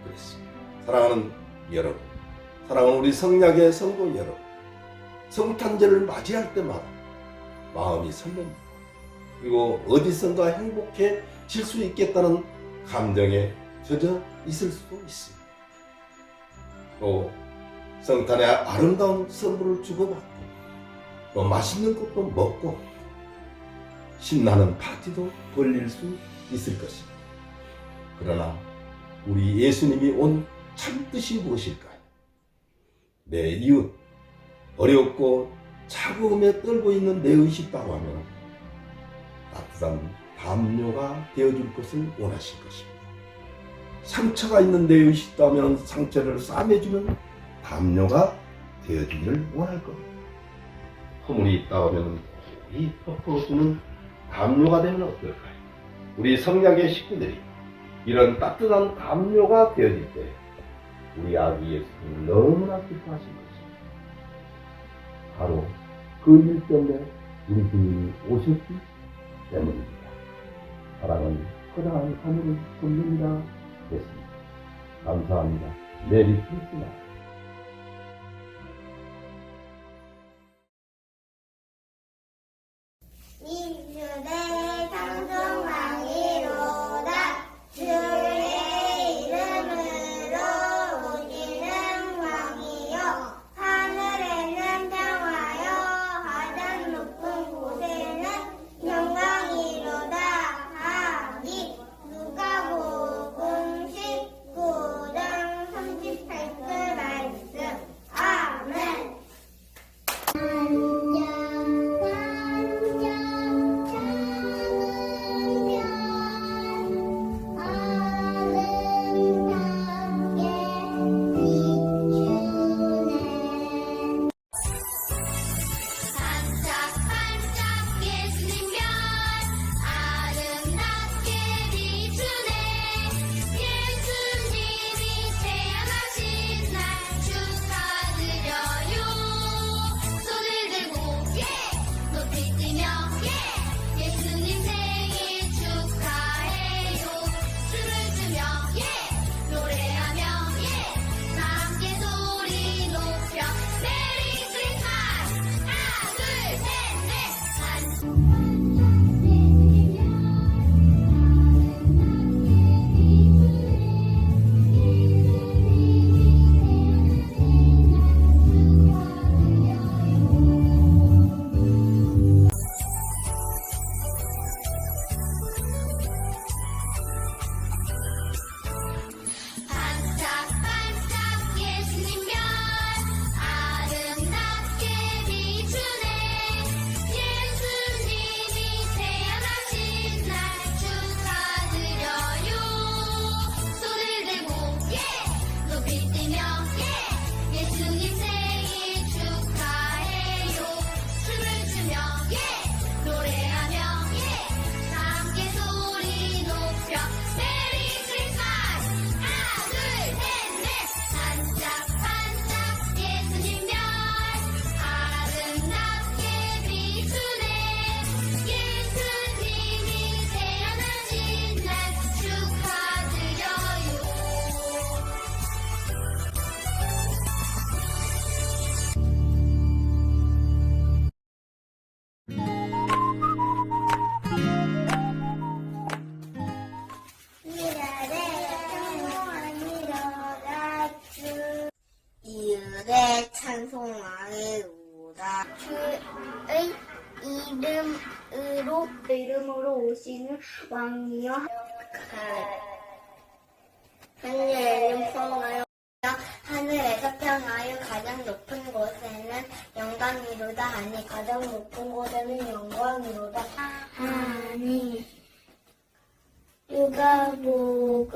그랬습니다. 사랑하는 여러분, 사랑하는 우리 성약의 성도 여러분, 성탄절을 맞이할 때마다 마음이 설렙니다. 그리고 어디선가 행복해질 수 있겠다는 감정에 젖어 있을 수도 있습니다. 또 성탄의 아름다운 선물을 주고받고 또 맛있는 것도 먹고 신나는 파티도 벌릴 수 있을 것입니다. 그러나 우리 예수님이 온 참뜻이 무엇일까요? 내 이웃, 어렵고 차가움에 떨고 있는 내 의식 있다고 하면 따뜻한 담요가 되어줄 것을 원하실 것입니다. 상처가 있는 내 의식 있다면 상처를 싸매주는 담요가 되어주기를 원할 겁니다. 허물이 있다 하면 이 덮어주는 담요가 되면 어떨까요? 우리 성약의 식구들이 이런 따뜻한 담요가 되어질 때 우리 아기 예수님은 너무나 기뻐하실 것입니다. 바로 그 일 때문에 우리 주님이 오셨기 때문입니다. 사랑은 커다란 하늘을 돕는다 됐습니다. 감사합니다. 메리 크리스마스. 이주의 장성왕이로다. 주의 이름으로 오시는 왕이여. 하늘에는 평화여. 가장 높은 곳에는 영광이로다. 하니 누가복음 19장 38절 말씀. 아멘. 반짝반짝 예수님 별 아름답게 비추네. 예수님이 태어나신 날 축하드려요. 손을 들고 높이 뛰며 예수님 생일 축하해요. 춤을 추며 노래하며 다 함께 소리 높여 메리 크리스마스. 하나 둘 셋 넷. 반짝반짝 예수님 별 아름답게 비추네. 예수님이 태어나신 날 축하드려요. 손을 들고 높이 뛰며 예수님 생일 축하해요. 춤을 추며 노래하며 다 함께 소리 높여 메리 크리스마스. 하나 둘 셋 넷. 반짝반짝 예수님 별 아름답게 비추네. 예수님이 태어나신 날 축하드려요. 이을의 찬송하리로다. 주의 이름으로 오시는 왕이여. 하늘에는 평화여. 하늘에서 평화여. 가장 높은 곳에는 영광이로다. 아니 가장 높은 곳에는 영광이로다. 아니 누가복음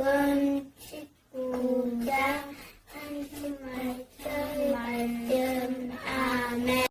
19장 38절 말씀. 아멘.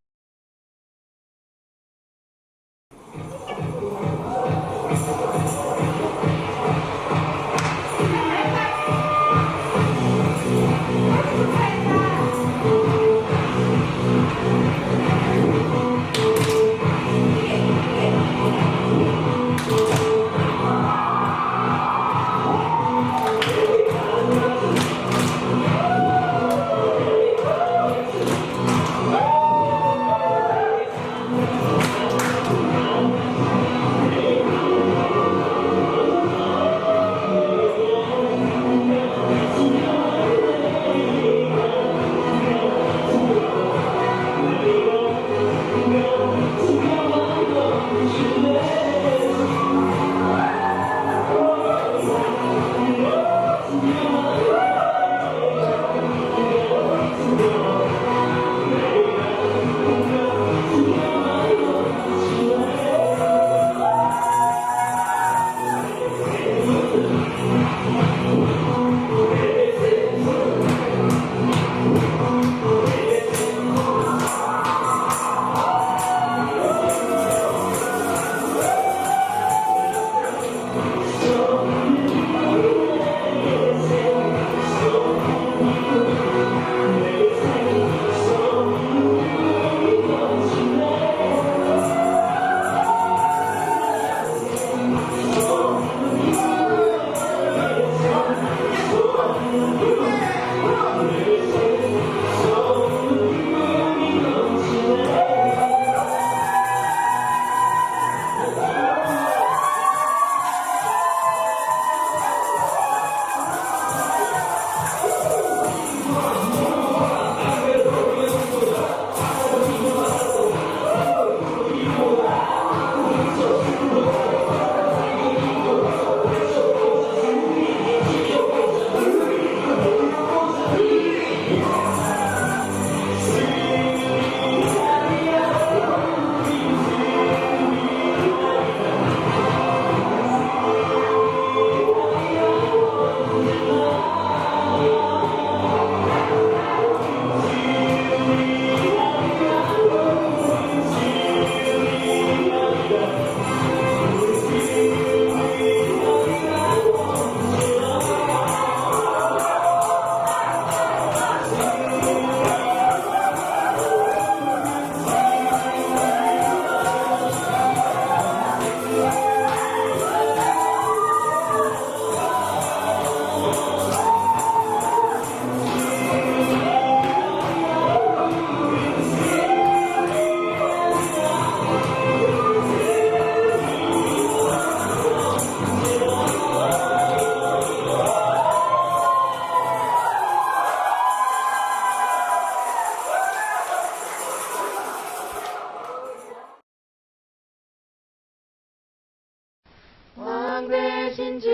왕 되신 주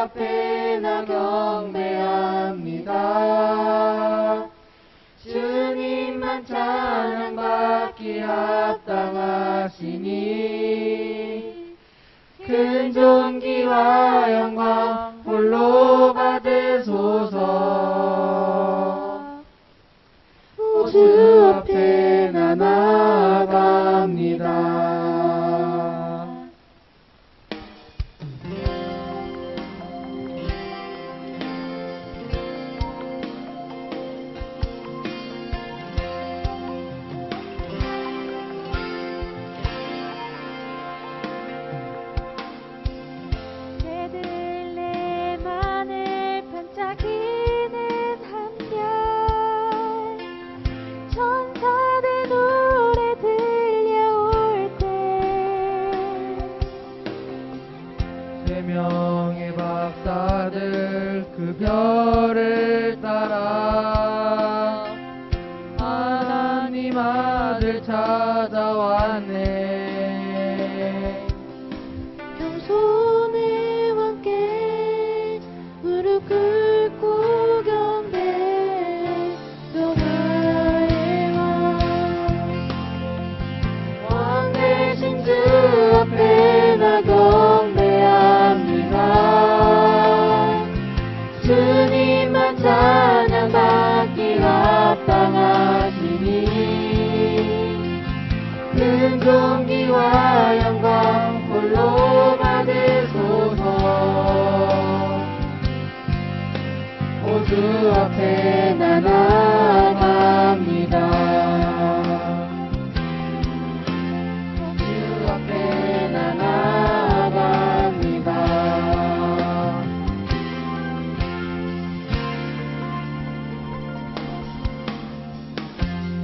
앞에 나 경배합니다. 주님만 찬양받기 합당하시니 큰 존귀와 영광 홀로 받으소서. 주 앞에 나 나아갑니다. 베들레헴만을 반짝이는 한별 천사들 노래 들려올 때 세 명의 박사들 그 별을 따라 하나님 아들 찾아왔네. 겸손의 왕께 무릎 꿇고 경배 너나의 왕 되신 주 앞에 나 경배합니다. 주님만 찬양받기 합당하시니 큰 존귀와 영광 홀로 받으소서. 주 앞에 나 나아갑니다. 주 앞에 나 나아갑니다.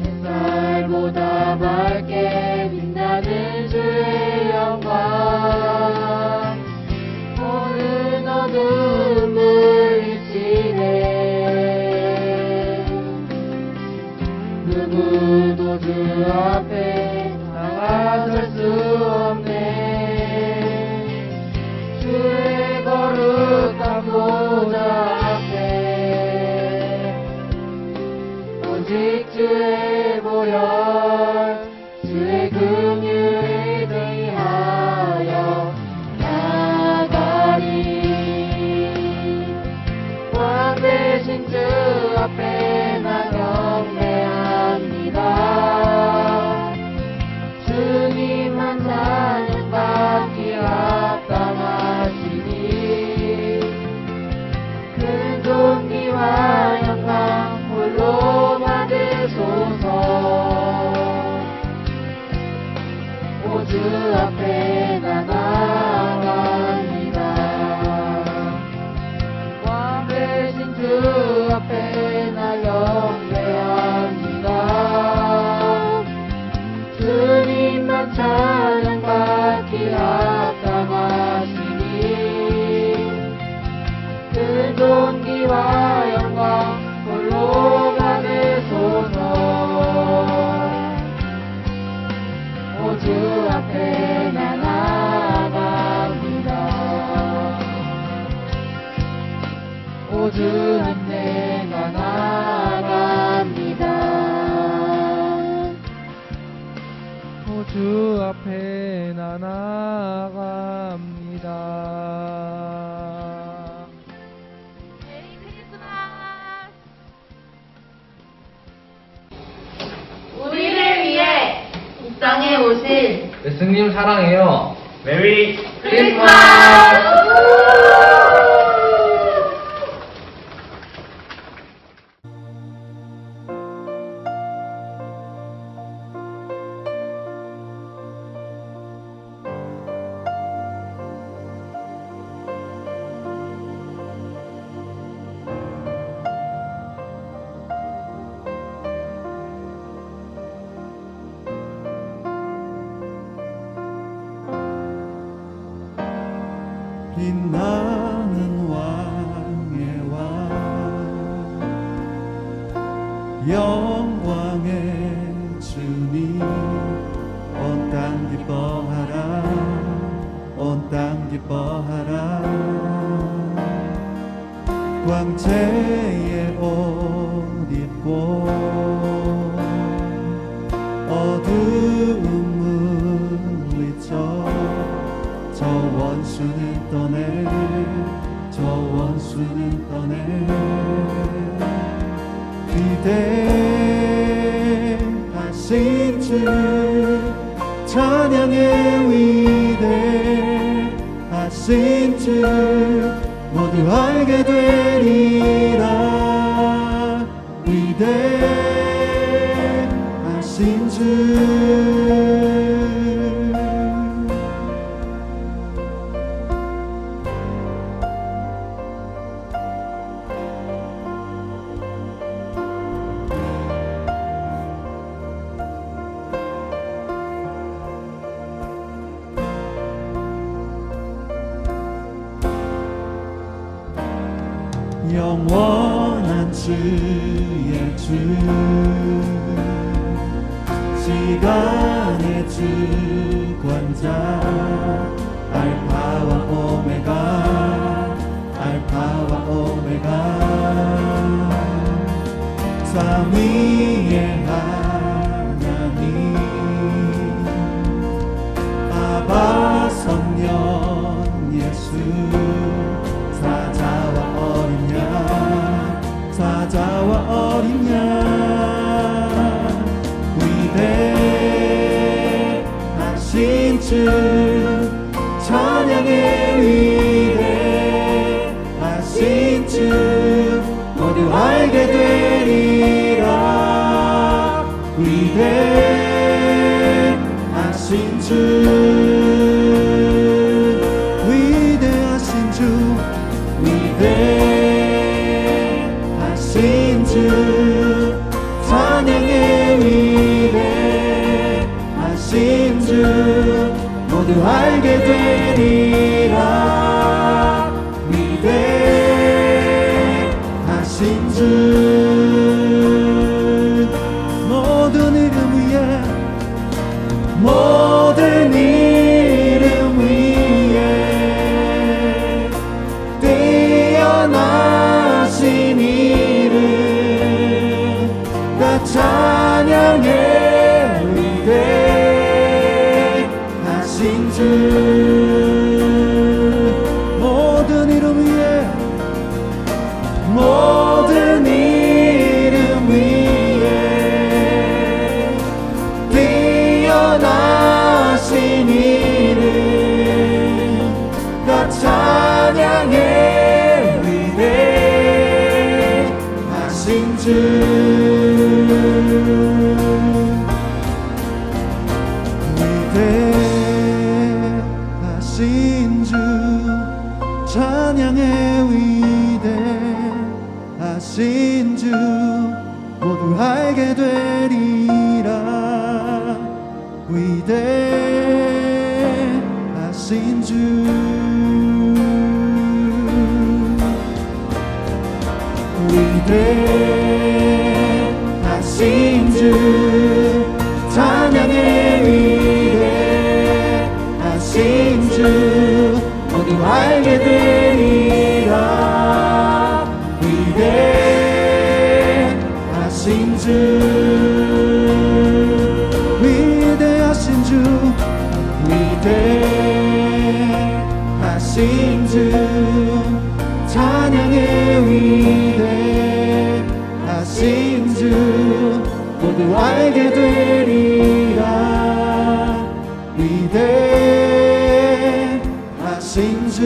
햇살보다 밝게 빛나는 주의 영광 오늘 어두운 물리치네. 누구도 주 앞에 다가설 수 없네. 주의 거룩한 보좌 앞에 오직 주의 보혈 주의 긍휼에 대하여 나가리. 왕 되신 주 앞에 나 경배합니다. 주님만 찬양받기 합당하시니 큰 존귀와 영광 홀로 받으소서. 주 앞에 나 나아갑니다. 왕 되신 주 앞에 나 경배합니다. 주님만 찬양받기 합당하시니 큰 존귀와 영광 홀로 받으소서. 주 앞에 나 나아갑니다. 주 앞에 나 나아갑니다. 주 앞에 나 나아갑니다. 메리 크리스마스. 우리를 위해 이 땅에 오신 예수님 사랑해요. 메리 크리스마스! 빛나는 왕의 왕 영광의 주님 온 땅 기뻐하라 온 땅 기뻐하라 광채의 옷 입고 어두움 물리쳐 저 원수는 떠내 저 원수는 떠내 위대하신 주 찬양의 위대하신 주 모두 알게 되리라 위대하신 주 영원한 주의 주 시간의 주권자 알파와 오메가 삼위의 하나님 아바 성령 예수 사자와 어린 양 위대하신 주 찬양의 위대하신 주 모두 알게 되리라 위대하신 주 위대하신 주 위대하신 주 찬양의 위대하신 주 모두 알게 되리라 위대하신 주 모든 이름 위에 모든 이름 위에 뛰어나신 이름 다 찬양의 위대하신 주 모든 이름 위에 모든 이름 위에 뛰어나신 이름 다 찬양의 위대하신 주 위대하신 주 찬양의 위대하신 주 모두 알게 되리라 위대하신 주 위대하신 주 찬양의 위대하신 주 모두 알게 되리라 위대하신 주 위대하신 주 위대하신 주 찬양의 위대하신 주 모두 알게 되리라 위대하신 주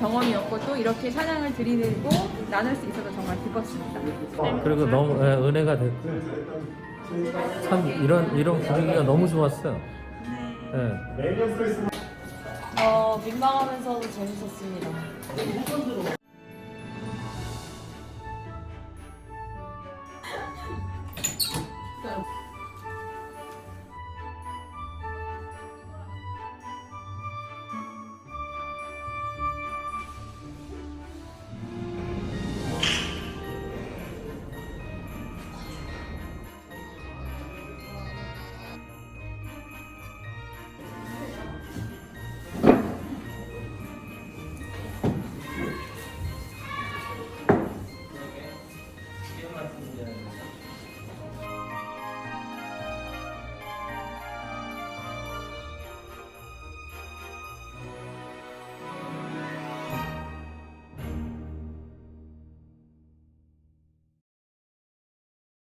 경험이었고 또 이렇게 찬양을 드리고 나눌 수 있어서 정말 기뻤습니다. 그리고 너무 은혜가 됐고 참 이런 분위기가 너무 좋았어요. 네. 민망하면서도 재밌었습니다.